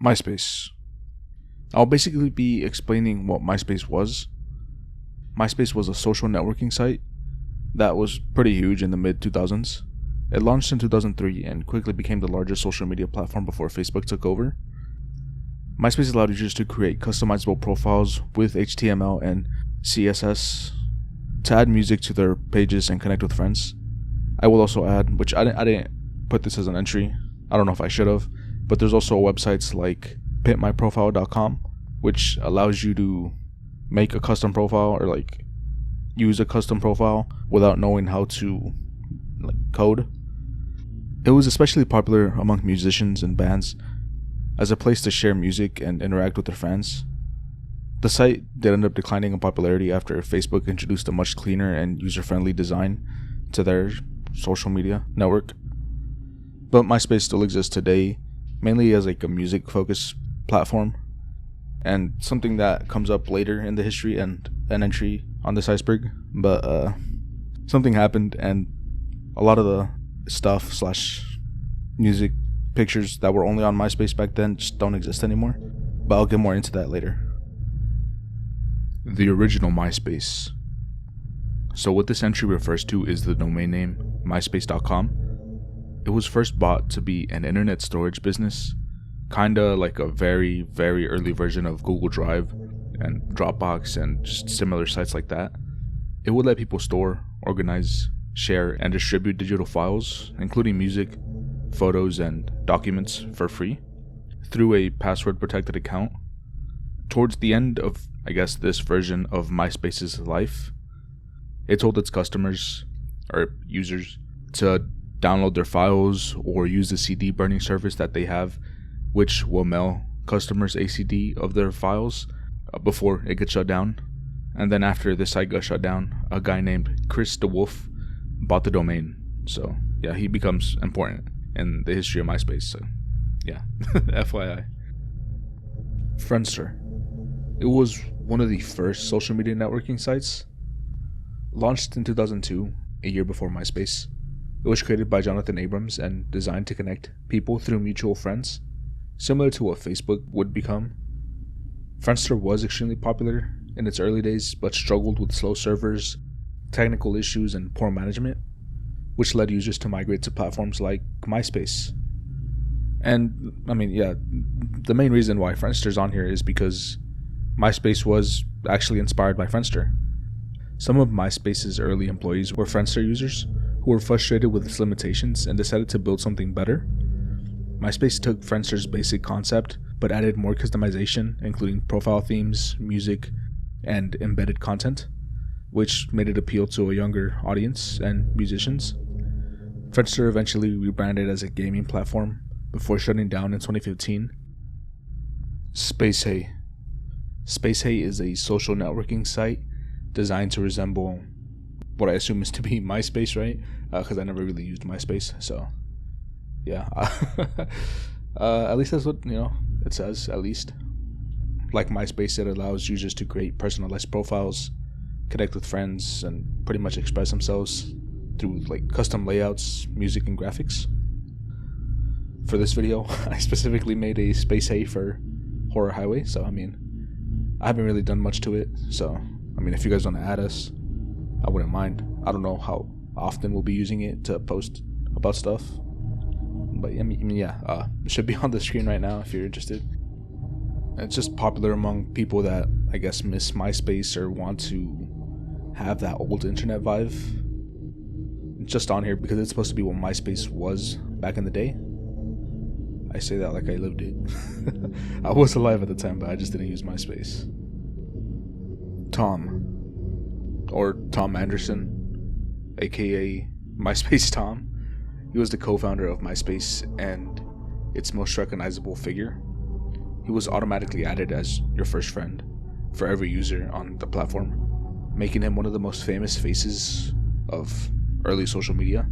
MySpace. I'll basically be explaining what MySpace was. MySpace was a social networking site that was pretty huge in the mid-2000s. It launched in 2003 and quickly became the largest social media platform before Facebook took over. MySpace allowed users to create customizable profiles with HTML and CSS to add music to their pages and connect with friends. I will also add, which I didn't put this as an entry, I don't know if I should have, but there's also websites like pimpmyprofile.com, which allows you to make a custom profile or like use a custom profile without knowing how to code. It was especially popular among musicians and bands as a place to share music and interact with their fans. The site did end up declining in popularity after Facebook introduced a much cleaner and user-friendly design to their social media network. But MySpace still exists today, mainly as like a music-focused platform, and something that comes up later in the history and an entry on this iceberg. But something happened, and a lot of the stuff / music pictures that were only on MySpace back then just don't exist anymore. But I'll get more into that later. The original MySpace. So what this entry refers to is the domain name myspace.com. It was first bought to be an internet storage business, kinda like a very, very early version of Google Drive and Dropbox and just similar sites like that. It would let people store, organize, share, and distribute digital files, including music, photos, and documents for free through a password-protected account. Towards the end of, this version of MySpace's life, it told its customers, or users, to download their files or use the CD burning service that they have, which will mail customers a CD of their files before it gets shut down. And then after the site got shut down, a guy named Chris DeWolf bought the domain. So yeah, he becomes important in the history of MySpace. So yeah, FYI. Friendster. It was one of the first social media networking sites. Launched in 2002, a year before MySpace. It was created by Jonathan Abrams and designed to connect people through mutual friends, similar to what Facebook would become. Friendster was extremely popular in its early days, but struggled with slow servers, technical issues, and poor management, which led users to migrate to platforms like MySpace. And, the main reason why Friendster's on here is because MySpace was actually inspired by Friendster. Some of MySpace's early employees were Friendster users who were frustrated with its limitations and decided to build something better. MySpace took Friendster's basic concept, but added more customization, including profile themes, music, and embedded content, which made it appeal to a younger audience and musicians. Friendster eventually rebranded as a gaming platform before shutting down in 2015. SpaceHey. SpaceHey is a social networking site designed to resemble what I assume is to be MySpace, right? Because I never really used MySpace, so yeah. At least that's what it says. At least, like MySpace, it allows users to create personalized profiles, connect with friends, and pretty much express themselves through like custom layouts, music, and graphics. For this video, I specifically made a SpaceHey for Horror Highway, so I haven't really done much to it, so if you guys want to add us, I wouldn't mind. I don't know how often we'll be using it to post about stuff, but it should be on the screen right now if you're interested. It's just popular among people that miss MySpace or want to have that old internet vibe. It's just on here because it's supposed to be what MySpace was back in the day. I say that like I lived it. I was alive at the time, but I just didn't use MySpace. Tom, or Tom Anderson, aka MySpace Tom. He was the co-founder of MySpace and its most recognizable figure. He was automatically added as your first friend for every user on the platform, making him one of the most famous faces of early social media.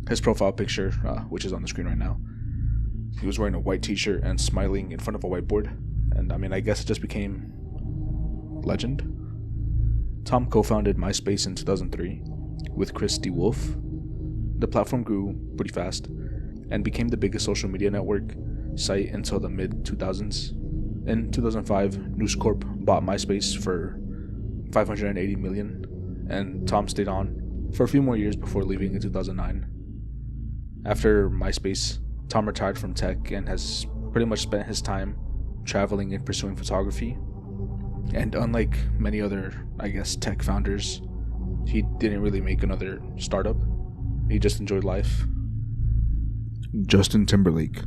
His profile picture, which is on the screen right now, he was wearing a white t-shirt and smiling in front of a whiteboard, and I guess it just became legend. Tom co-founded MySpace in 2003 with Chris DeWolf. The platform grew pretty fast and became the biggest social media network site until the mid 2000s. In 2005, News Corp bought MySpace for $580 million, and Tom stayed on for a few more years before leaving in 2009. After MySpace, Tom retired from tech and has pretty much spent his time traveling and pursuing photography. And unlike many other, tech founders, he didn't really make another startup. He just enjoyed life. Justin Timberlake.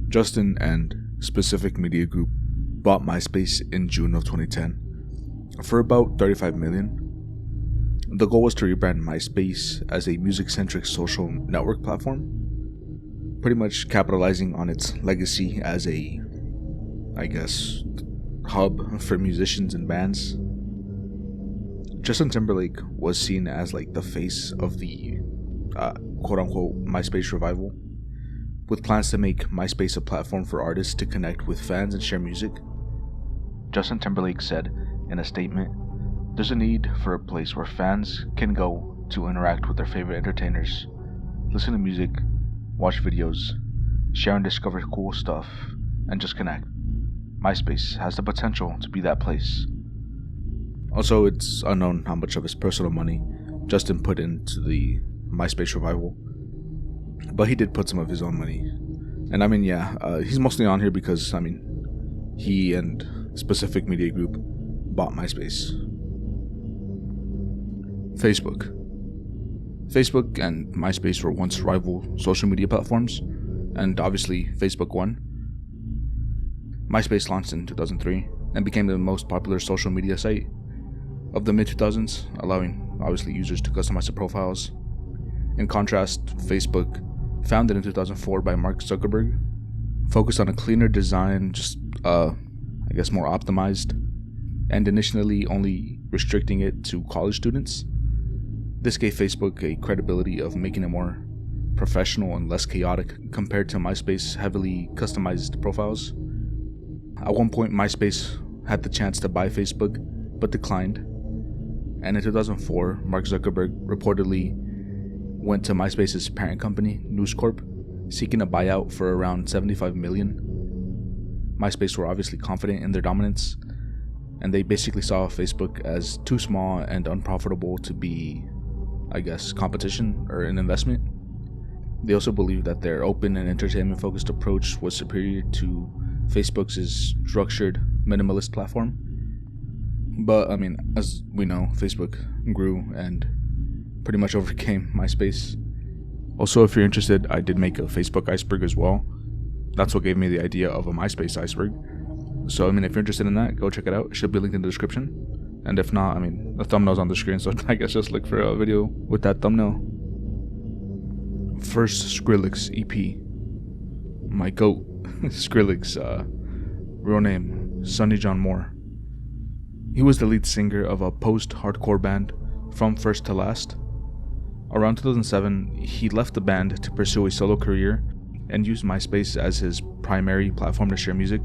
Justin and Specific Media Group bought MySpace in June of 2010 for about $35 million. The goal was to rebrand MySpace as a music-centric social network platform, pretty much capitalizing on its legacy as a, hub for musicians and bands. Justin Timberlake was seen as the face of the quote-unquote MySpace revival, with plans to make MySpace a platform for artists to connect with fans and share music. Justin Timberlake said in a statement, "There's a need for a place where fans can go to interact with their favorite entertainers, listen to music, watch videos, share and discover cool stuff, and just connect. MySpace has the potential to be that place." Also, it's unknown how much of his personal money Justin put into the MySpace revival, but he did put some of his own money. And he's mostly on here because, he and Specific Media Group bought MySpace. Facebook and MySpace were once rival social media platforms, and obviously Facebook won. MySpace launched in 2003 and became the most popular social media site of the mid-2000s, allowing obviously users to customize their profiles. In contrast, Facebook, founded in 2004 by Mark Zuckerberg, focused on a cleaner design, just more optimized, and initially only restricting it to college students. This gave Facebook a credibility of making it more professional and less chaotic compared to MySpace heavily customized profiles. At one point, MySpace had the chance to buy Facebook, but declined. And in 2004, Mark Zuckerberg reportedly went to MySpace's parent company, News Corp, seeking a buyout for around $75 million. MySpace were obviously confident in their dominance, and they basically saw Facebook as too small and unprofitable to be, competition or an investment. They also believed that their open and entertainment-focused approach was superior to Facebook's structured, minimalist platform. But, as we know, Facebook grew and pretty much overcame MySpace. Also, if you're interested, I did make a Facebook iceberg as well. That's what gave me the idea of a MySpace iceberg. So, if you're interested in that, go check it out. It should be linked in the description. And if not, the thumbnail's on the screen, so I guess just look for a video with that thumbnail. First Skrillex EP. My GOAT, Skrillex, real name, Sonny John Moore. He was the lead singer of a post-hardcore band, From First to Last. Around 2007, he left the band to pursue a solo career and used MySpace as his primary platform to share music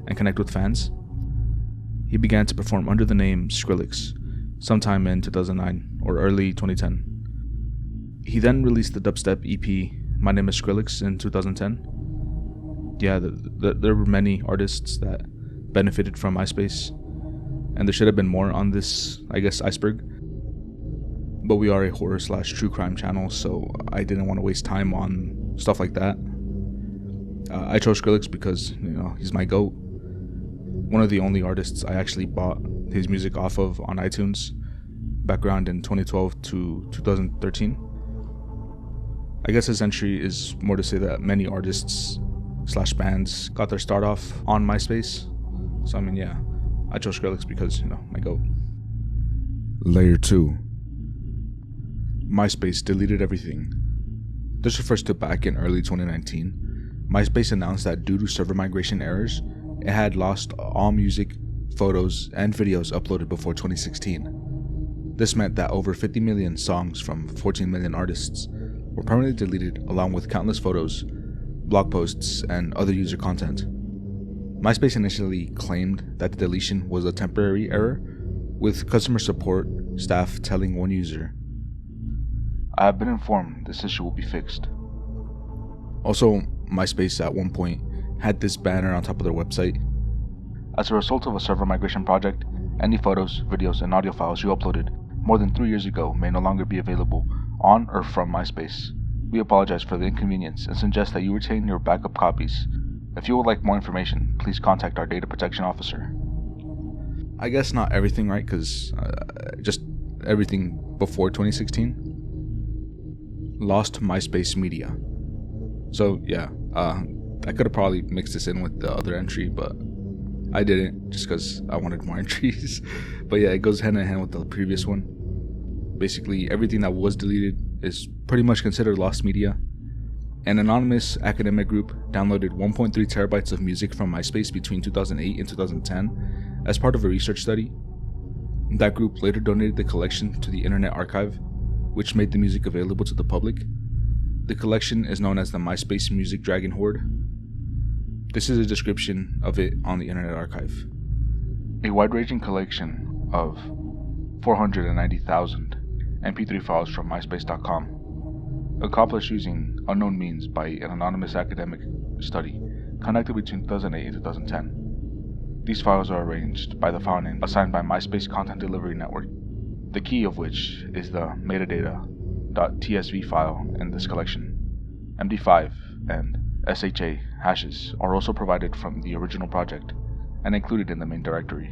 and connect with fans. He began to perform under the name Skrillex sometime in 2009 or early 2010. He then released the dubstep EP My Name is Skrillex in 2010. Yeah, there were many artists that benefited from MySpace, and there should have been more on this, iceberg. But we are a horror/true crime channel, so I didn't want to waste time on stuff like that. I chose Skrillex because, he's my GOAT. One of the only artists I actually bought his music off of on iTunes, back around in 2012 to 2013. I guess his entry is more to say that many artists/bands got their start off on MySpace. So, I chose Skrillex because, my GOAT. Layer 2. MySpace deleted everything. This refers to back in early 2019. MySpace announced that due to server migration errors, it had lost all music, photos, and videos uploaded before 2016. This meant that over 50 million songs from 14 million artists were permanently deleted, along with countless photos, blog posts, and other user content. MySpace initially claimed that the deletion was a temporary error, with customer support staff telling one user, "I have been informed this issue will be fixed." Also, MySpace at one point had this banner on top of their website. As a result of a server migration project, any photos, videos, and audio files you uploaded more than 3 years ago may no longer be available on or from MySpace. We apologize for the inconvenience and suggest that you retain your backup copies. If you would like more information, please contact our data protection officer. I guess not everything, right? Because just everything before 2016 lost MySpace media. So yeah, I could have probably mixed this in with the other entry, but I didn't, just because I wanted more entries. But yeah, it goes hand in hand with the previous one. Basically, everything that was deleted is pretty much considered lost media. An anonymous academic group downloaded 1.3 terabytes of music from MySpace between 2008 and 2010 as part of a research study. That group later donated the collection to the Internet Archive, which made the music available to the public. The collection is known as the MySpace Music Dragon Hoard. This is a description of it on the Internet Archive. A wide-ranging collection of 490,000 MP3 files from MySpace.com, accomplished using unknown means by an anonymous academic study conducted between 2008 and 2010. These files are arranged by the file name assigned by MySpace Content Delivery Network, the key of which is the metadata.tsv file in this collection. MD5 and SHA hashes are also provided from the original project and included in the main directory.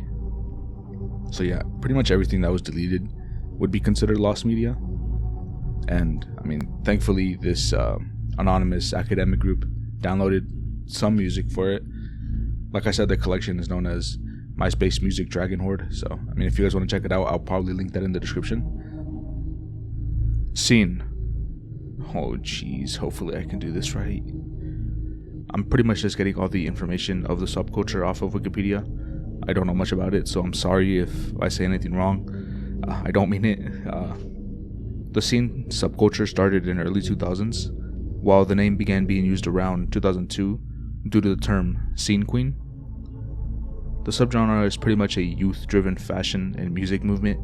So yeah, pretty much everything that was deleted would be considered lost media. And I mean, thankfully this anonymous academic group downloaded some music for it. Like I said, the collection is known as MySpace Music Dragon Hoard. So I mean, if you guys want to check it out, I'll probably link that in the description. Scene. Oh jeez, hopefully I can do this right. I'm pretty much just getting all the information of the subculture off of Wikipedia. I don't know much about it, so I'm sorry if I say anything wrong. I don't mean it. The scene subculture started in early 2000s, while the name began being used around 2002 due to the term scene queen. The subgenre is pretty much a youth-driven fashion and music movement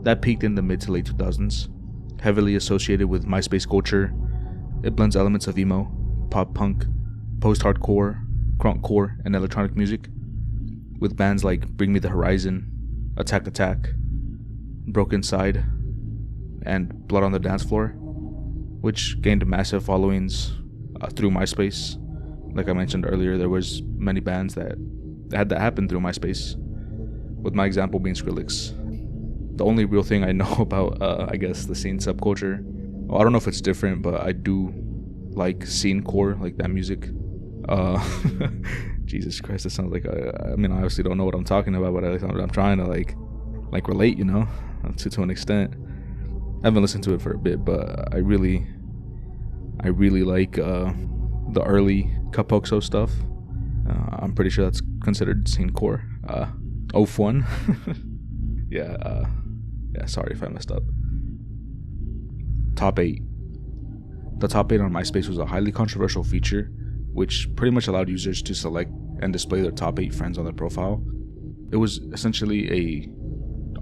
that peaked in the mid to late 2000s, heavily associated with MySpace culture. It blends elements of emo, pop punk, post-hardcore, gruntcore, and electronic music, with bands like Bring Me the Horizon, Attack Attack, Broken Side, and Blood on the Dance Floor, which gained massive followings through MySpace. Like I mentioned earlier, there was many bands that had that happen through MySpace, with my example being Skrillex. The only real thing I know about, I guess, the scene subculture, well, I don't know if it's different, but I do like scene core, like that music. Jesus Christ, that sounds like I mean, I obviously don't know what I'm talking about, but I'm trying to like relate, you know, to an extent. I haven't listened to it for a bit, but I really like the early Kapoxo stuff. I'm pretty sure that's considered scene core. Fun. Yeah, sorry if I messed up. Top 8. The top 8 on MySpace was a highly controversial feature, which pretty much allowed users to select and display their top 8 friends on their profile. It was essentially a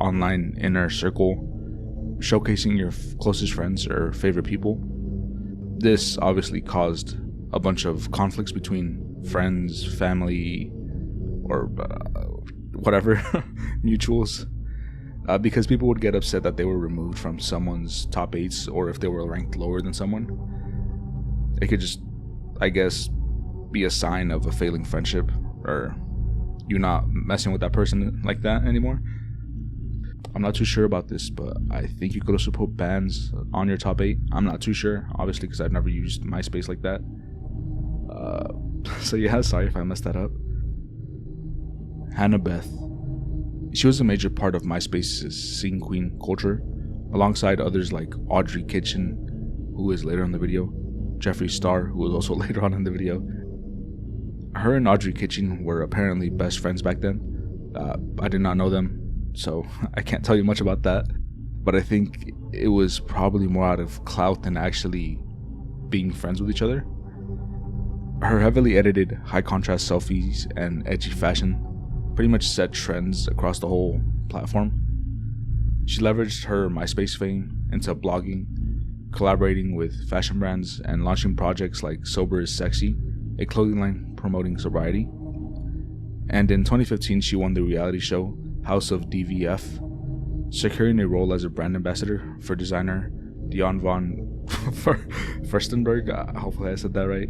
online inner circle showcasing your closest friends or favorite people. This obviously caused a bunch of conflicts between friends, family, or whatever, mutuals, because people would get upset that they were removed from someone's top 8s, or if they were ranked lower than someone. It could just, I guess, be a sign of a failing friendship, or you not messing with that person like that anymore. I'm not too sure about this, but I think you could also put bands on your top 8. I'm not too sure, obviously, because I've never used MySpace like that. So yeah, sorry if I messed that up. Hanna Beth. She was a major part of MySpace's scene queen culture, alongside others like Audrey Kitching, who is later in the video, Jeffree Star, who was also later on in the video. Her and Audrey Kitching were apparently best friends back then. I did not know them, so I can't tell you much about that, but I think it was probably more out of clout than actually being friends with each other. Her heavily edited, high contrast selfies and edgy fashion pretty much set trends across the whole platform. She leveraged her MySpace fame into blogging, collaborating with fashion brands, and launching projects like Sober is Sexy, a clothing line promoting sobriety. And in 2015, she won the reality show House of DVF, securing a role as a brand ambassador for designer Dion von Furstenberg. Hopefully I said that right.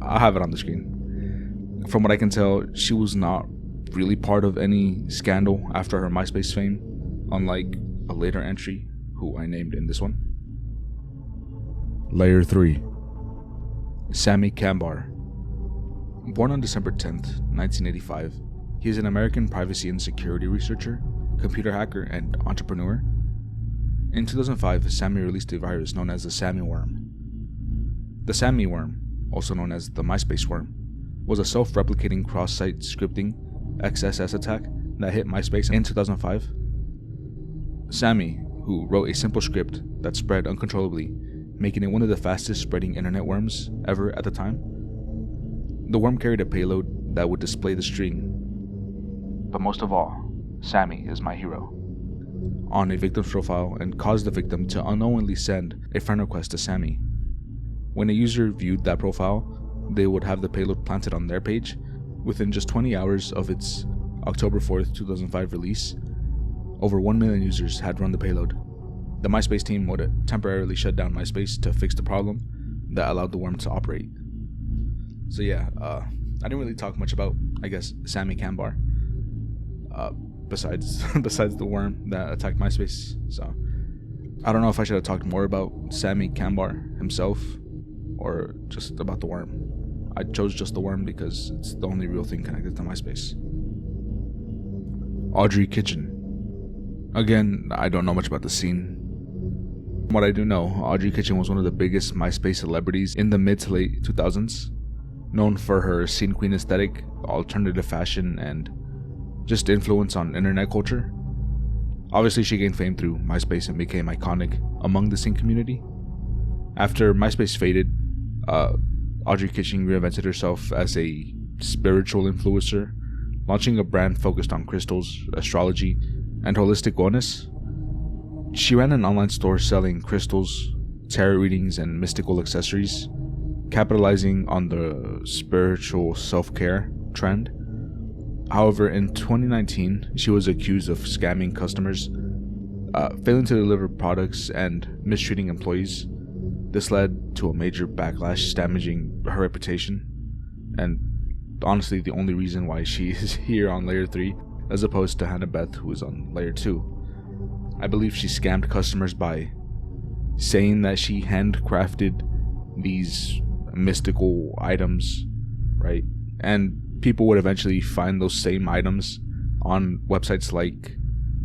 I'll have it on the screen. From what I can tell, she was not really part of any scandal after her MySpace fame, unlike a later entry who I named in this one. Layer 3. Samy Kamkar. Born on December 10th, 1985, he is an American privacy and security researcher, computer hacker, and entrepreneur. In 2005, Samy released a virus known as the Samy worm. The Samy worm, also known as the MySpace worm, was a self-replicating cross-site scripting XSS attack that hit MySpace in 2005. Samy, who wrote a simple script that spread uncontrollably, making it one of the fastest spreading internet worms ever at the time. The worm carried a payload that would display the string, "But most of all, Samy is my hero," on a victim's profile, and caused the victim to unknowingly send a friend request to Samy. When a user viewed that profile, they would have the payload planted on their page. Within just 20 hours of its October 4th, 2005 release, over 1 million users had run the payload. The MySpace team would temporarily shut down MySpace to fix the problem that allowed the worm to operate. So yeah, I didn't really talk much about, I guess, Samy Kamkar, besides the worm that attacked MySpace. So I don't know if I should have talked more about Samy Kamkar himself or just about the worm. I chose just the worm because it's the only real thing connected to MySpace. Audrey Kitching. Again, I don't know much about the scene. From what I do know, Audrey Kitching was one of the biggest MySpace celebrities in the mid to late 2000s, known for her scene queen aesthetic, alternative fashion, and just influence on internet culture. Obviously, she gained fame through MySpace and became iconic among the scene community. After MySpace faded, Audrey Kitching reinvented herself as a spiritual influencer, launching a brand focused on crystals, astrology, and holistic wellness. She ran an online store selling crystals, tarot readings, and mystical accessories, capitalizing on the spiritual self-care trend. However, in 2019, she was accused of scamming customers, failing to deliver products, and mistreating employees. This led to a major backlash, damaging her reputation, and honestly the only reason why she is here on Layer 3 as opposed to Hanna Beth, who is on Layer 2. I believe she scammed customers by saying that she handcrafted these mystical items, right? And people would eventually find those same items on websites like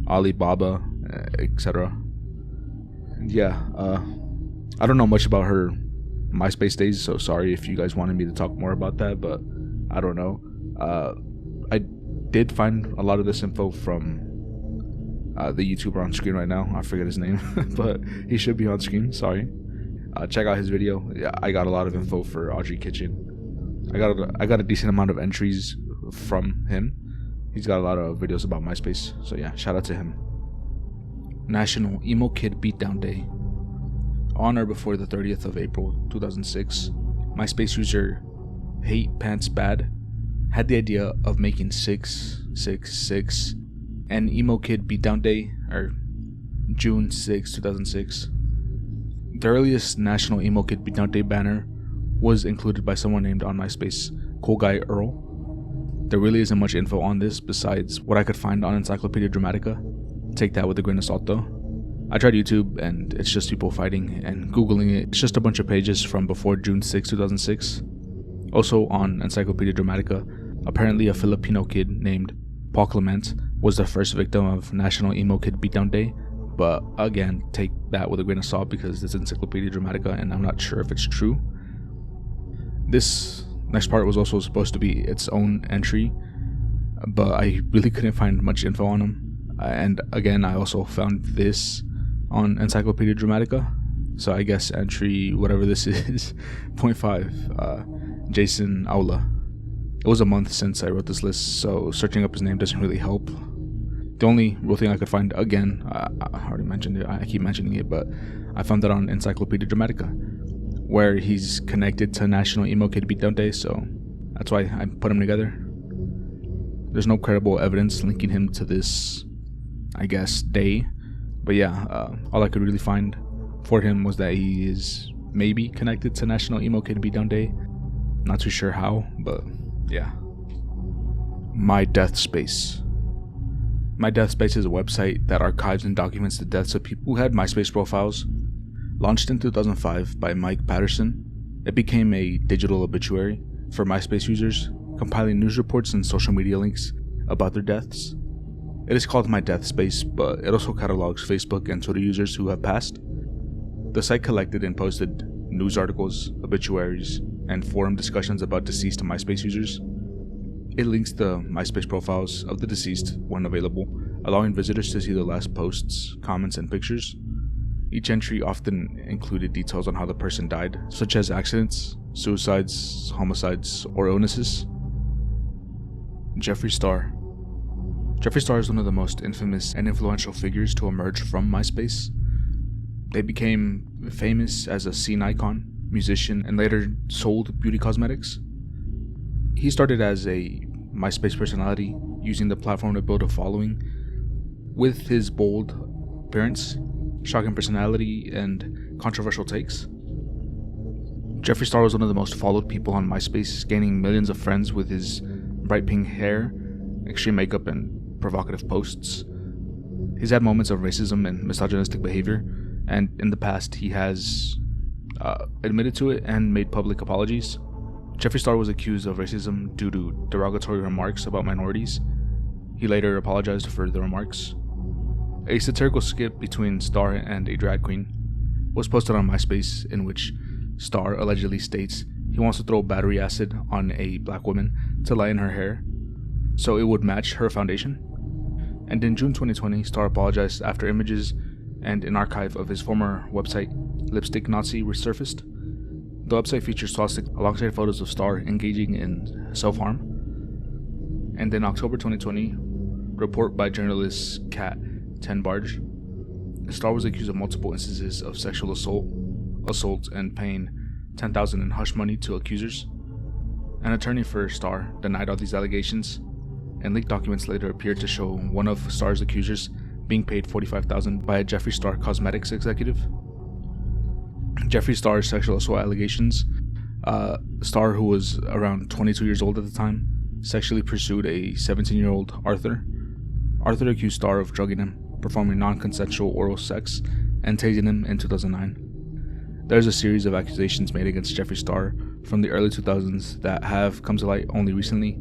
Alibaba, etc. Yeah, I don't know much about her MySpace days, so sorry if you guys wanted me to talk more about that, but I don't know. I did find a lot of this info from the YouTuber on screen right now. I forget his name, but he should be on screen. Sorry. Check out his video. Yeah, I got a lot of info for Audrey Kitching. I got a decent amount of entries from him. He's got a lot of videos about MySpace. So yeah, shout out to him. National Emo Kid Beatdown Day. On or before the 30th of April 2006, MySpace user Hate Pants Bad had the idea of making 666 an Emo Kid Beatdown Day, or June 6, 2006. The earliest National Emo Kid Beatdown Day banner was included by someone named on MySpace Cool Guy Earl. There really isn't much info on this besides what I could find on Encyclopedia Dramatica. Take that with a grain of salt though. I tried YouTube and it's just people fighting, and Googling it, it's just a bunch of pages from before June 6, 2006. Also on Encyclopedia Dramatica, apparently a Filipino kid named Paul Clement was the first victim of National Emo Kid Beatdown Day, but again, take that with a grain of salt because it's Encyclopedia Dramatica and I'm not sure if it's true. This next part was also supposed to be its own entry, but I really couldn't find much info on him. And again, I also found this on Encyclopedia Dramatica, so I guess entry whatever this is 0.5, Jason Aula. It was a month since I wrote this list, so searching up his name doesn't really help. The only real thing I could find, again, I already mentioned it, I keep mentioning it, but I found that on Encyclopedia Dramatica. where he's connected to National Emo Kid Beatdown Day, so that's why I put him together. There's no credible evidence linking him to this, I guess, day. But yeah, all I could really find for him was that he is maybe connected to National Emo Kid Beatdown Day. Not too sure how, but yeah. Mydeathspace. Mydeathspace is a website that archives and documents the deaths of people who had MySpace profiles. Launched in 2005 by Mike Patterson, it became a digital obituary for MySpace users, compiling news reports and social media links about their deaths. It is called Mydeathspace, but it also catalogs Facebook and Twitter users who have passed. The site collected and posted news articles, obituaries, and forum discussions about deceased MySpace users. It links the MySpace profiles of the deceased when available, allowing visitors to see the last posts, comments, and pictures. Each entry often included details on how the person died, such as accidents, suicides, homicides, or illnesses. Jeffree Star. Jeffree Star is one of the most infamous and influential figures to emerge from MySpace. They became famous as a scene icon, musician, and later sold beauty cosmetics. He started as a MySpace personality, using the platform to build a following. With his bold appearance, shocking personality, and controversial takes, Jeffree Star was one of the most followed people on MySpace, gaining millions of friends with his bright pink hair, extreme makeup, and provocative posts. He's had moments of racism and misogynistic behavior, and in the past he has admitted to it and made public apologies. Jeffree Star was accused of racism due to derogatory remarks about minorities. He later apologized for the remarks. A satirical skit between Star and a drag queen was posted on MySpace, in which Star allegedly states he wants to throw battery acid on a black woman to lighten her hair so it would match her foundation. And in June 2020, Star apologized after images and an archive of his former website, Lipstick Nazi, resurfaced. The website features swastika alongside photos of Star engaging in self-harm. And in October 2020, report by journalist Kat Tenbarge, Star was accused of multiple instances of sexual assault, and paying $10,000 in hush money to accusers. An attorney for Star denied all these allegations, and leaked documents later appeared to show one of Star's accusers being paid $45,000 by a Jeffree Star cosmetics executive. Jeffree Star's sexual assault allegations. Star, who was around 22 years old at the time, sexually pursued a 17-year-old Arthur. Arthur accused Star of drugging him, performing non-consensual oral sex, and tasing him in 2009. There's a series of accusations made against Jeffree Star from the early 2000s that have come to light only recently.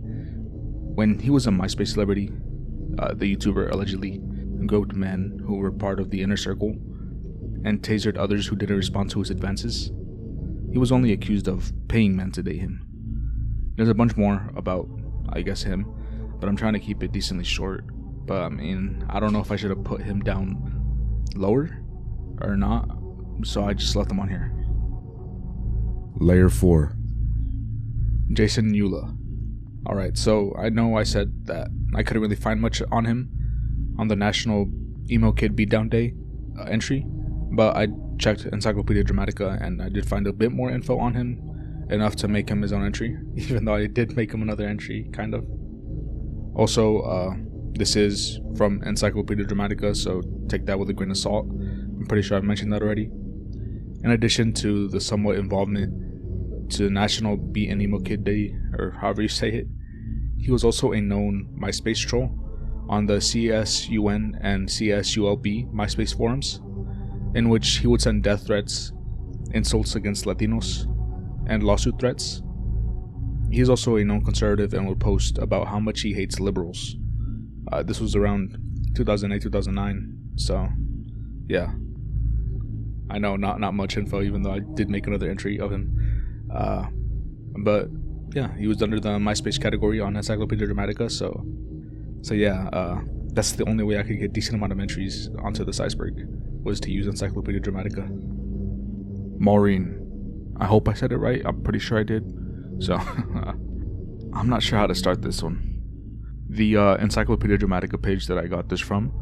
When he was a MySpace celebrity, the YouTuber allegedly groped men who were part of the inner circle and tasered others who didn't respond to his advances. He was only accused of paying men to date him. There's a bunch more about, I guess, him, but I'm trying to keep it decently short. But I mean, I don't know if I should have put him down lower or not, so I just left him on here. Layer 4. Jason Eula. Alright, so I know I said that I couldn't really find much on him on the National Emo Kid Beatdown Day entry, but I checked Encyclopedia Dramatica and I did find a bit more info on him, enough to make him his own entry, even though I did make him another entry, kind of. Also, this is from Encyclopedia Dramatica, so take that with a grain of salt. I'm pretty sure I've mentioned that already. In addition to the somewhat involvement to National Beat and Emo Kid Day, or however you say it, he was also a known MySpace troll on the CSUN and CSULB MySpace forums, in which he would send death threats, insults against Latinos, and lawsuit threats. He is also a known conservative and would post about how much he hates liberals. This was around 2008-2009, so yeah. I know not much info, even though I did make another entry of him. But yeah, he was under the MySpace category on Encyclopedia Dramatica, so yeah, that's the only way I could get decent amount of entries onto this iceberg, was to use Encyclopedia Dramatica. Maureen. I hope I said it right. I'm pretty sure I did. So, I'm not sure how to start this one. The Encyclopedia Dramatica page that I got this from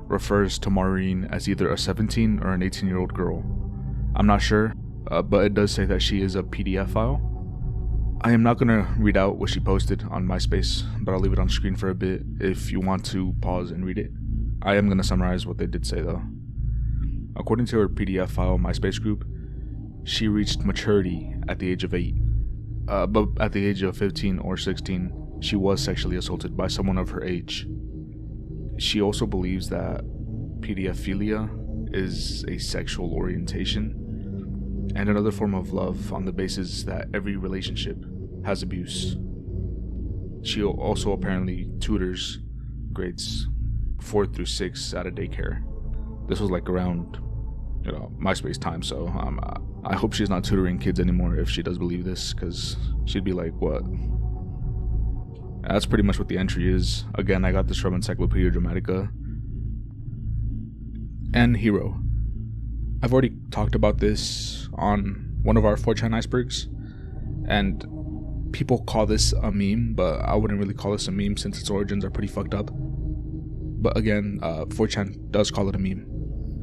refers to Maureen as either a 17 or an 18-year-old girl. I'm not sure, but it does say that she is a PDF file. I am not going to read out what she posted on MySpace, but I'll leave it on screen for a bit if you want to pause and read it. I am going to summarize what they did say though. According to her PDF file MySpace group, she reached maturity at the age of 8, but at the age of 15 or 16, she was sexually assaulted by someone of her age. She also believes that pedophilia is a sexual orientation and another form of love on the basis that every relationship has abuse. She also apparently tutors grades 4 through 6 at a daycare. This was like around, MySpace time, so I hope she's not tutoring kids anymore if she does believe this, because she'd be like, what? That's pretty much what the entry is. Again, I got this from Encyclopedia Dramatica. And Hero. I've already talked about this on one of our 4chan icebergs, and people call this a meme, but I wouldn't really call this a meme since its origins are pretty fucked up. But again, 4chan does call it a meme.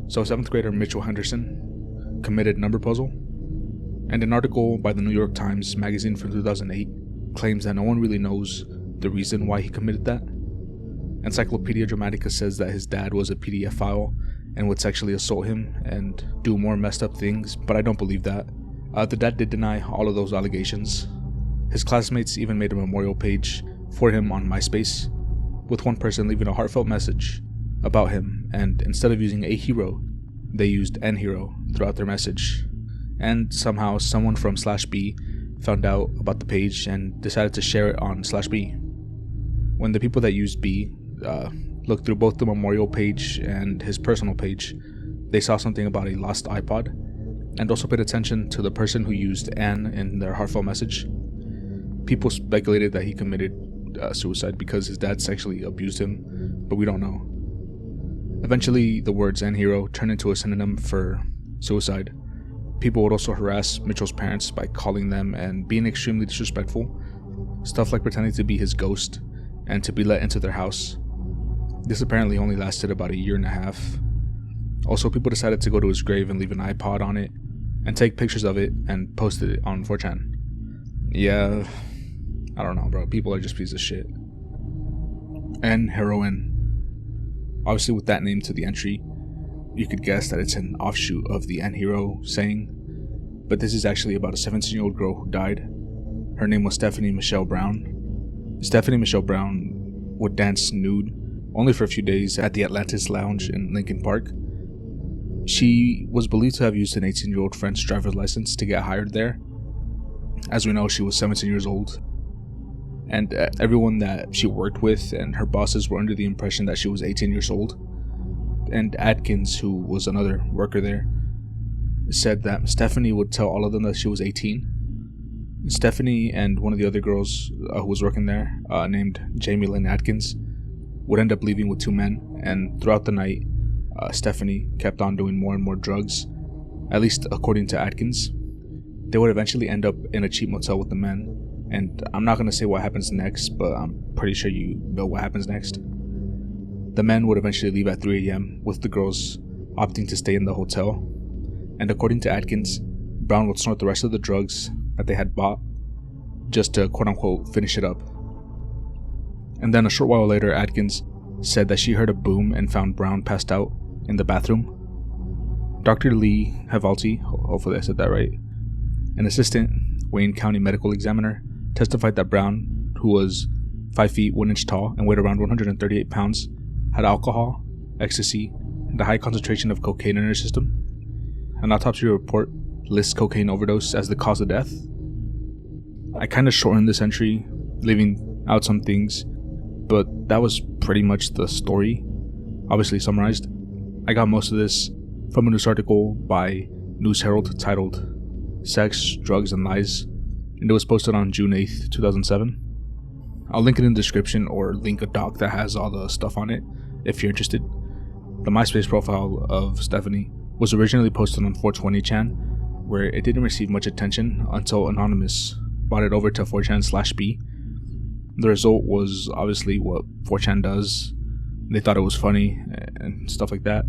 So 7th grader Mitchell Henderson committed number puzzle, and an article by the New York Times magazine from 2008 claims that no one really knows the reason why he committed that. Encyclopedia Dramatica says that his dad was a PDF file and would sexually assault him and do more messed up things, but I don't believe that. The dad did deny all of those allegations. His classmates even made a memorial page for him on MySpace, with one person leaving a heartfelt message about him, and instead of using a hero, they used an hero throughout their message. And somehow someone from /B found out about the page and decided to share it on /B. When the people that used B looked through both the memorial page and his personal page, they saw something about a lost iPod, and also paid attention to the person who used an in their heartfelt message. People speculated that he committed suicide because his dad sexually abused him, but we don't know. Eventually, the words "and hero" turned into a synonym for suicide. People would also harass Mitchell's parents by calling them and being extremely disrespectful. Stuff like pretending to be his ghost and to be let into their house. This apparently only lasted about a year and a half. Also, people decided to go to his grave and leave an iPod on it and take pictures of it and posted it on 4chan. Yeah, I don't know, bro. People are just pieces of shit. And Heroine. Obviously, with that name to the entry, you could guess that it's an offshoot of the N-Hero saying, but this is actually about a 17-year-old girl who died. Her name was Stephanie Michelle Brown. Stephanie Michelle Brown would dance nude only for a few days at the Atlantis Lounge in Lincoln Park. She was believed to have used an 18-year-old French driver's license to get hired there. As we know, she was 17 years old. And everyone that she worked with and her bosses were under the impression that she was 18 years old. And Atkins, who was another worker there, said that Stephanie would tell all of them that she was 18. Stephanie and one of the other girls who was working there, named Jamie Lynn Atkins, would end up leaving with 2 men, and throughout the night, Stephanie kept on doing more and more drugs, at least according to Atkins. They would eventually end up in a cheap motel with the men, and I'm not going to say what happens next, but I'm pretty sure you know what happens next. The men would eventually leave at 3 a.m. with the girls opting to stay in the hotel, and according to Atkins, Brown would snort the rest of the drugs that they had bought just to quote-unquote finish it up. And then a short while later, Atkins said that she heard a boom and found Brown passed out in the bathroom. Dr. Lee Havalti, hopefully I said that right, an assistant Wayne County medical examiner, testified that Brown, who was 5 feet 1 inch tall and weighed around 138 pounds, had alcohol, ecstasy, and a high concentration of cocaine in her system. An autopsy report lists cocaine overdose as the cause of death. I kind of shortened this entry, leaving out some things, but that was pretty much the story, obviously summarized. I got most of this from a news article by News Herald titled Sex, Drugs, and Lies, and it was posted on June 8th, 2007. I'll link it in the description or link a doc that has all the stuff on it if you're interested. The MySpace profile of Stephanie was originally posted on 420chan, where it didn't receive much attention until Anonymous brought it over to 4chan/B. The result was obviously what 4chan does. They thought it was funny and stuff like that,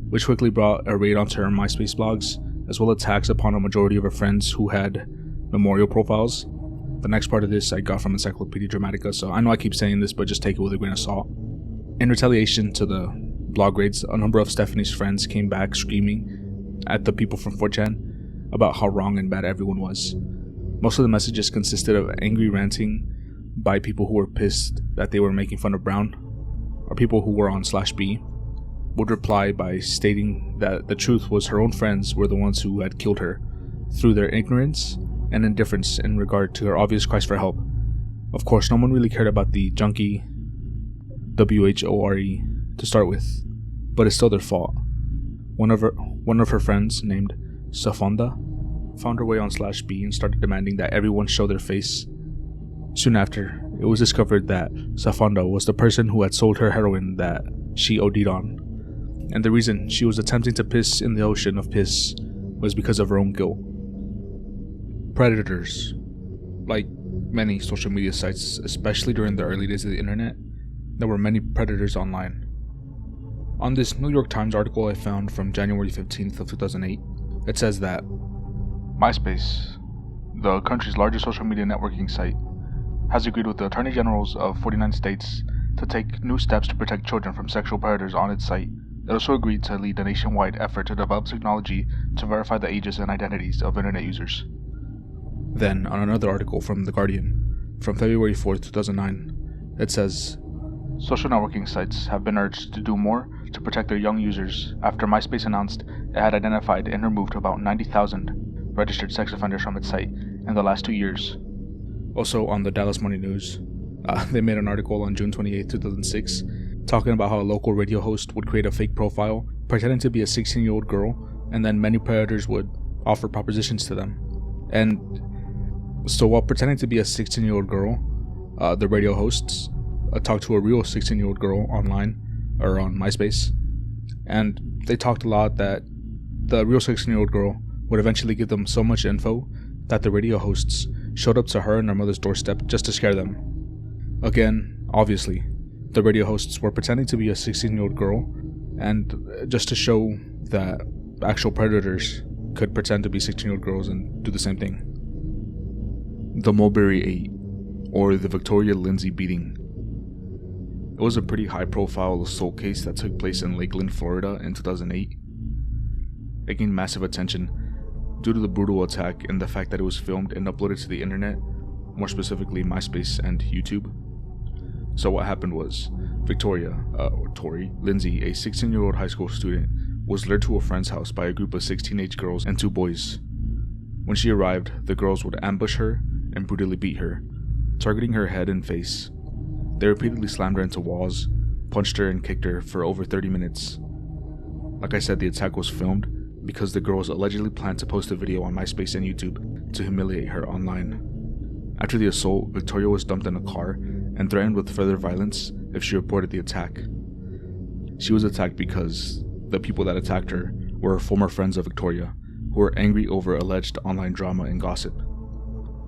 which quickly brought a raid onto her MySpace blogs as well as attacks upon a majority of her friends who had memorial profiles. The next part of this I got from Encyclopedia Dramatica, so I know I keep saying this, but just take it with a grain of salt. In retaliation to the blog raids, a number of Stephanie's friends came back screaming at the people from 4chan about how wrong and bad everyone was. Most of the messages consisted of angry ranting by people who were pissed that they were making fun of Brown, or people who were on /B would reply by stating that the truth was her own friends were the ones who had killed her through their ignorance and indifference in regard to her obvious cries for help. Of course, no one really cared about the junkie WHORE to start with, but it's still their fault. One of her friends, named Safonda, found her way on /B and started demanding that everyone show their face. Soon after, it was discovered that Safonda was the person who had sold her heroin that she OD'd on, and the reason she was attempting to piss in the ocean of piss was because of her own guilt. Predators. Like many social media sites, especially during the early days of the internet, there were many predators online. On this New York Times article I found from January 15th of 2008, it says that MySpace, the country's largest social media networking site, has agreed with the Attorney Generals of 49 states to take new steps to protect children from sexual predators on its site. It also agreed to lead a nationwide effort to develop technology to verify the ages and identities of internet users. Then, on another article from The Guardian, from February 4th, 2009, it says, social networking sites have been urged to do more to protect their young users after MySpace announced it had identified and removed about 90,000 registered sex offenders from its site in the last 2 years. Also on the Dallas Morning News, they made an article on June 28, 2006, talking about how a local radio host would create a fake profile pretending to be a 16-year-old girl, and then many predators would offer propositions to them. And so while pretending to be a 16-year-old girl, the radio hosts talked to a real 16-year-old girl online, or on MySpace, and they talked a lot that the real 16-year-old girl would eventually give them so much info that the radio hosts showed up to her and her mother's doorstep just to scare them. Again, obviously, the radio hosts were pretending to be a 16-year-old girl, and just to show that actual predators could pretend to be 16-year-old girls and do the same thing. The Mulberry 8, or the Victoria Lindsay beating. It was a pretty high-profile assault case that took place in Lakeland, Florida in 2008. It gained massive attention due to the brutal attack and the fact that it was filmed and uploaded to the internet, more specifically MySpace and YouTube. So what happened was, Victoria, Tori Lindsay, a 16-year-old high school student, was lured to a friend's house by a group of 6 teenage girls and 2 boys. When she arrived, the girls would ambush her and brutally beat her, targeting her head and face. They repeatedly slammed her into walls, punched her and kicked her for over 30 minutes. Like I said, the attack was filmed because the girls allegedly planned to post a video on MySpace and YouTube to humiliate her online. After the assault, Victoria was dumped in a car and threatened with further violence if she reported the attack. She was attacked because the people that attacked her were former friends of Victoria, who were angry over alleged online drama and gossip.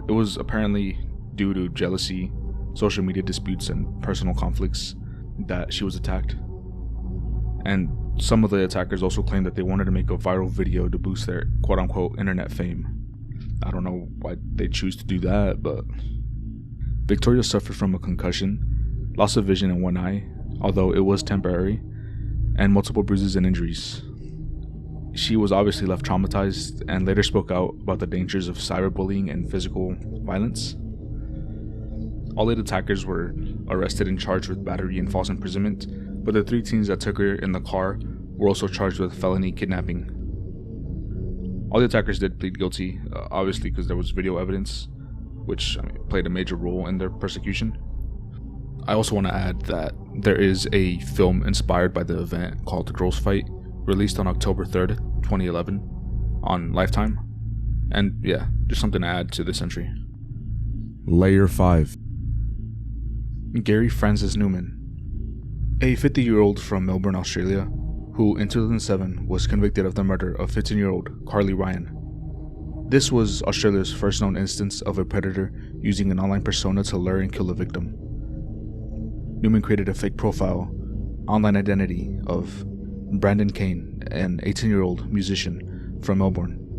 It was apparently due to jealousy, social media disputes, and personal conflicts that she was attacked. And some of the attackers also claimed that they wanted to make a viral video to boost their quote-unquote internet fame. I don't know why they choose to do that, but Victoria suffered from a concussion, loss of vision in one eye, although it was temporary, and multiple bruises and injuries. She was obviously left traumatized and later spoke out about the dangers of cyberbullying and physical violence. All 8 attackers were arrested and charged with battery and false imprisonment, but the 3 teens that took her in the car were also charged with felony kidnapping. All the attackers did plead guilty, obviously because there was video evidence, which played a major role in their persecution. I also want to add that there is a film inspired by the event called The Girls Fight, released on October 3rd, 2011, on Lifetime. And yeah, just something to add to this entry. Layer 5. Garry Francis Newman, a 50-year-old from Melbourne, Australia, who in 2007 was convicted of the murder of 15-year-old Carly Ryan. This was Australia's first known instance of a predator using an online persona to lure and kill a victim. Newman created a fake profile, online identity of Brandon Kane, an 18-year-old musician from Melbourne,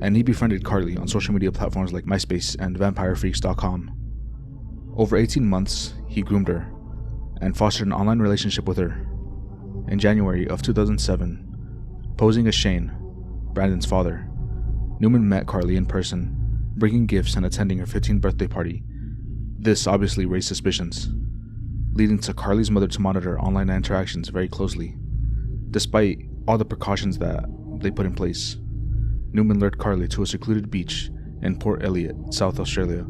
and he befriended Carly on social media platforms like MySpace and VampireFreaks.com. Over 18 months, he groomed her and fostered an online relationship with her. In January of 2007, posing as Shane, Brandon's father, Newman met Carly in person, bringing gifts and attending her 15th birthday party. This obviously raised suspicions, leading to Carly's mother to monitor online interactions very closely. Despite all the precautions that they put in place, Newman lured Carly to a secluded beach in Port Elliot, South Australia,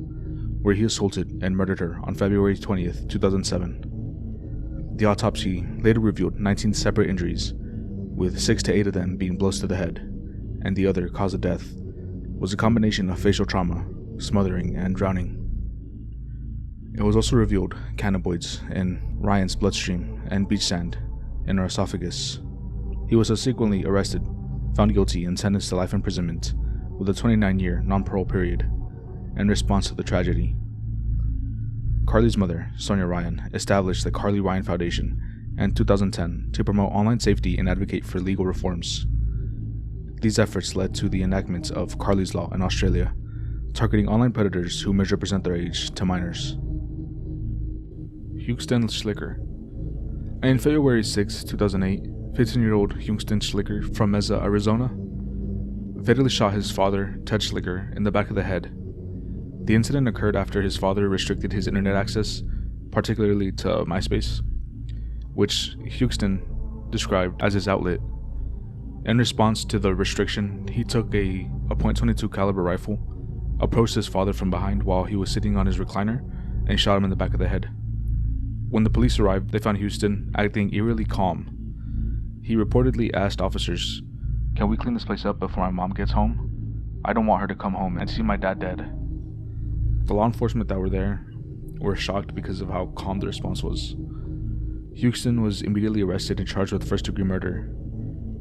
where he assaulted and murdered her on February 20th, 2007. The autopsy later revealed 19 separate injuries, with 6 to 8 of them being blows to the head, and the other cause of death was a combination of facial trauma, smothering, and drowning. It was also revealed cannabinoids in Ryan's bloodstream and beach sand in her esophagus. He was subsequently arrested, found guilty, and sentenced to life imprisonment with a 29-year non-parole period in response to the tragedy. Carly's mother, Sonia Ryan, established the Carly Ryan Foundation in 2010 to promote online safety and advocate for legal reforms. These efforts led to the enactment of Carly's Law in Australia, targeting online predators who misrepresent their age to minors. Hughstan Schilicker. In February 6, 2008, 15-year-old Hughstan Schilicker from Mesa, Arizona, fatally shot his father, Ted Schilicker, in the back of the head. The incident occurred after his father restricted his internet access, particularly to MySpace, which Hughstan described as his outlet. In response to the restriction, he took a .22 caliber rifle, approached his father from behind while he was sitting on his recliner, and shot him in the back of the head. When the police arrived, they found Hughstan acting eerily calm. He reportedly asked officers, "Can we clean this place up before my mom gets home? I don't want her to come home and see my dad dead." The law enforcement that were there were shocked because of how calm the response was. Hughstan was immediately arrested and charged with first-degree murder.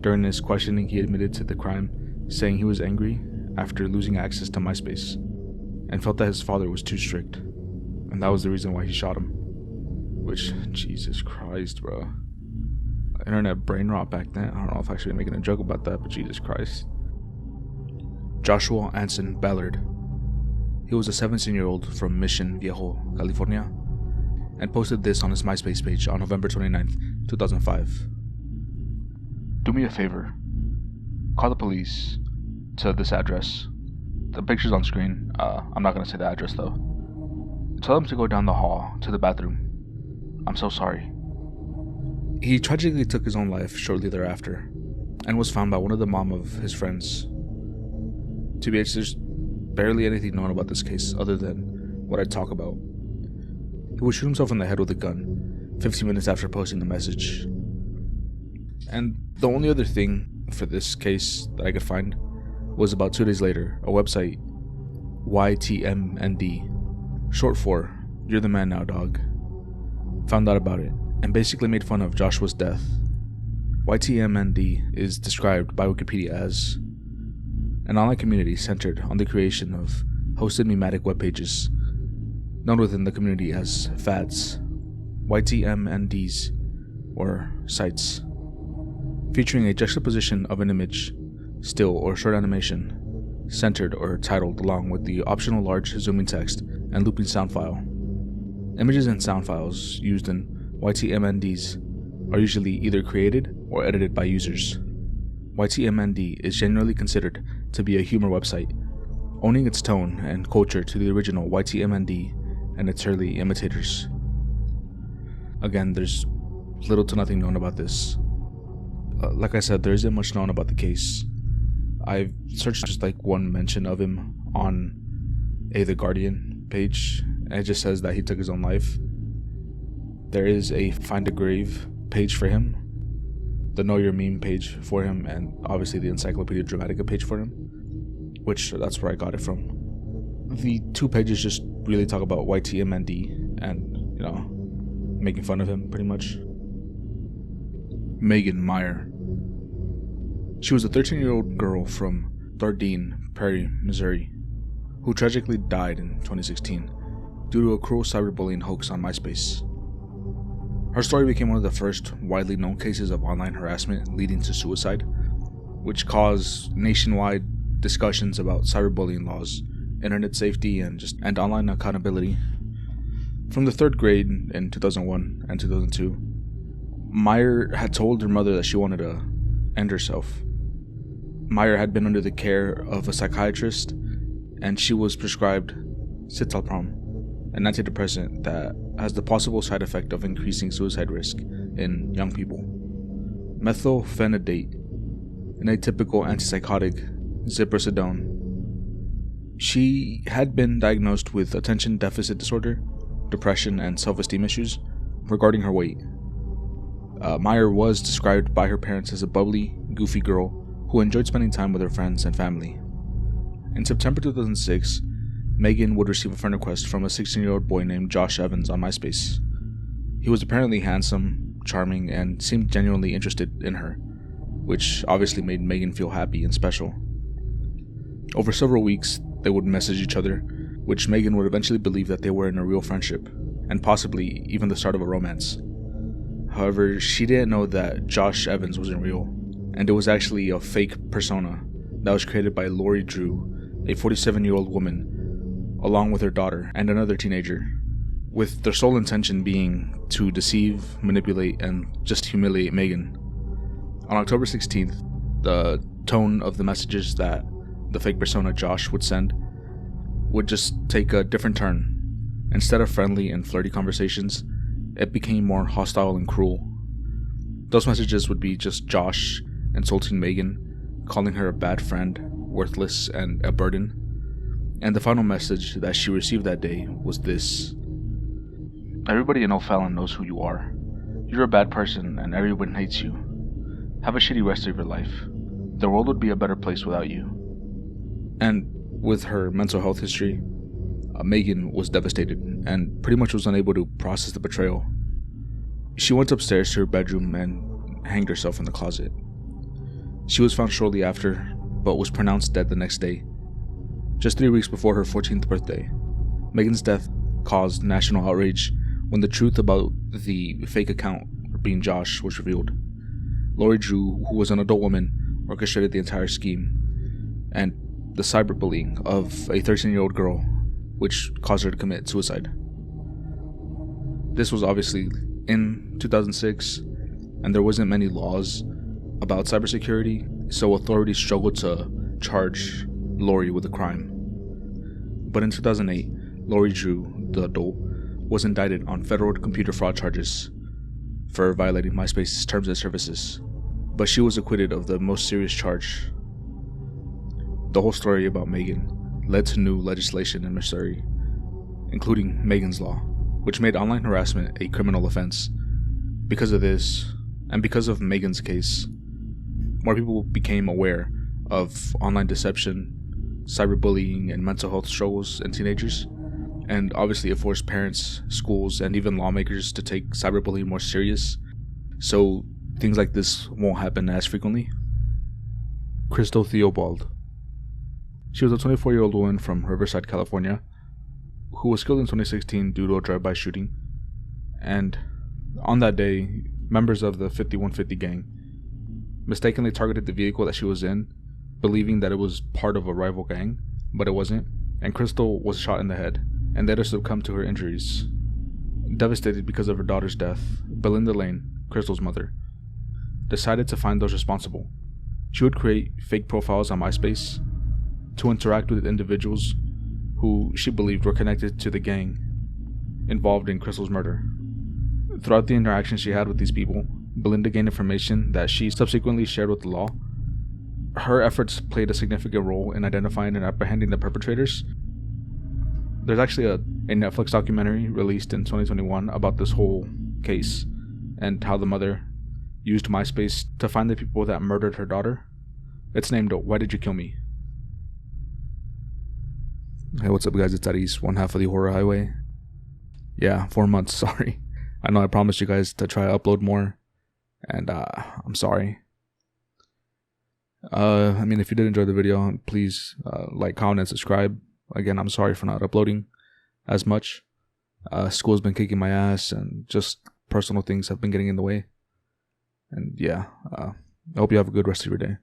During his questioning, he admitted to the crime, saying he was angry after losing access to MySpace and felt that his father was too strict, and that was the reason why he shot him. Which, Jesus Christ, bro. Internet brain rot back then. I don't know if I should be making a joke about that, but Jesus Christ. Joshua Anson Ballard. He was a 17-year-old from Mission Viejo, California, and posted this on his MySpace page on November 29th, 2005. "Do me a favor. Call the police to this address. The picture's on screen. I'm not going to say the address though. Tell them to go down the hall to the bathroom. I'm so sorry." He tragically took his own life shortly thereafter, and was found by one of the mom of his friends. TBH, there's barely anything known about this case other than what I talk about. He would shoot himself in the head with a gun 15 minutes after posting the message. And the only other thing for this case that I could find was about 2 days later, a website, YTMND, short for "You're the Man Now, Dog," found out about it and basically made fun of Joshua's death. YTMND is described by Wikipedia as an online community centered on the creation of hosted memetic web pages, known within the community as fads, YTMNDs, or sites, featuring a juxtaposition of an image, still or short animation, centered or titled along with the optional large zooming text and looping sound file. Images and sound files used in YTMNDs are usually either created or edited by users. YTMND is generally considered to be a humor website, owning its tone and culture to the original YTMND and its early imitators. Again, there's little to nothing known about this. Like I said, there isn't much known about the case. I've searched just like one mention of him on The Guardian page, and it just says that he took his own life. There is a Find a Grave page for him, the Know Your Meme page for him, and obviously the Encyclopedia Dramatica page for him, which that's where I got it from. The two pages just really talk about YTMND and, making fun of him pretty much. Megan Meier. She was a 13-year-old girl from Dardenne Prairie, Missouri, who tragically died in 2016 due to a cruel cyberbullying hoax on MySpace. Her story became one of the first widely known cases of online harassment leading to suicide, which caused nationwide discussions about cyberbullying laws, internet safety, and online accountability. From the 3rd grade in 2001 and 2002, Meier had told her mother that she wanted to end herself. Meier had been under the care of a psychiatrist, and she was prescribed citalopram, an antidepressant that has the possible side effect of increasing suicide risk in young people. Methylphenidate, an atypical antipsychotic, ziprasidone. She had been diagnosed with attention deficit disorder, depression, and self-esteem issues regarding her weight. Meier was described by her parents as a bubbly, goofy girl who enjoyed spending time with her friends and family. In September 2006, Megan would receive a friend request from a 16-year-old boy named Josh Evans on MySpace. He was apparently handsome, charming, and seemed genuinely interested in her, which obviously made Megan feel happy and special. Over several weeks, they would message each other, which Megan would eventually believe that they were in a real friendship, and possibly even the start of a romance. However, she didn't know that Josh Evans wasn't real, and it was actually a fake persona that was created by Lori Drew, a 47-year-old woman, along with her daughter and another teenager, with their sole intention being to deceive, manipulate, and just humiliate Megan. On October 16th, the tone of the messages that the fake persona Josh would send would just take a different turn. Instead of friendly and flirty conversations, it became more hostile and cruel. Those messages would be just Josh insulting Megan, calling her a bad friend, worthless, and a burden. And the final message that she received that day was this: "Everybody in O'Fallon knows who you are. You're a bad person and everyone hates you. Have a shitty rest of your life. The world would be a better place without you." And with her mental health history, Megan was devastated and pretty much was unable to process the betrayal. She went upstairs to her bedroom and hanged herself in the closet. She was found shortly after, but was pronounced dead the next day. Just 3 weeks before her 14th birthday, Megan's death caused national outrage when the truth about the fake account being Josh was revealed. Lori Drew, who was an adult woman, orchestrated the entire scheme, and the cyberbullying of a 13-year-old girl, which caused her to commit suicide. This was obviously in 2006, and there wasn't many laws about cybersecurity, so authorities struggled to charge Lori with a crime. But in 2008, Lori Drew, the adult, was indicted on federal computer fraud charges for violating MySpace's terms and services, but she was acquitted of the most serious charge. The whole story about Megan led to new legislation in Missouri, including Megan's Law, which made online harassment a criminal offense. Because of this, and because of Megan's case, more people became aware of online deception, cyberbullying, and mental health struggles in teenagers, and obviously it forced parents, schools, and even lawmakers to take cyberbullying more serious, so things like this won't happen as frequently. Crystal Theobald. She was a 24-year-old woman from Riverside, California, who was killed in 2016 due to a drive-by shooting. And on that day, members of the 5150 gang mistakenly targeted the vehicle that she was in, believing that it was part of a rival gang, but it wasn't, and Crystal was shot in the head and later succumbed to her injuries. Devastated because of her daughter's death, Belinda Lane, Crystal's mother, decided to find those responsible. She would create fake profiles on MySpace to interact with individuals who she believed were connected to the gang involved in Crystal's murder. Throughout the interactions she had with these people, Belinda gained information that she subsequently shared with the law. Her efforts played a significant role in identifying and apprehending the perpetrators. There's actually a Netflix documentary released in 2021 about this whole case and how the mother used MySpace to find the people that murdered her daughter. It's named Why Did You Kill Me? Hey, what's up guys, it's Aris, one half of the Horror Highway. Yeah, 4 months, sorry. I know I promised you guys to try to upload more, and I'm sorry. If you did enjoy the video, please like, comment, and subscribe. Again, I'm sorry for not uploading as much. School's been kicking my ass, and just personal things have been getting in the way. And yeah, I hope you have a good rest of your day.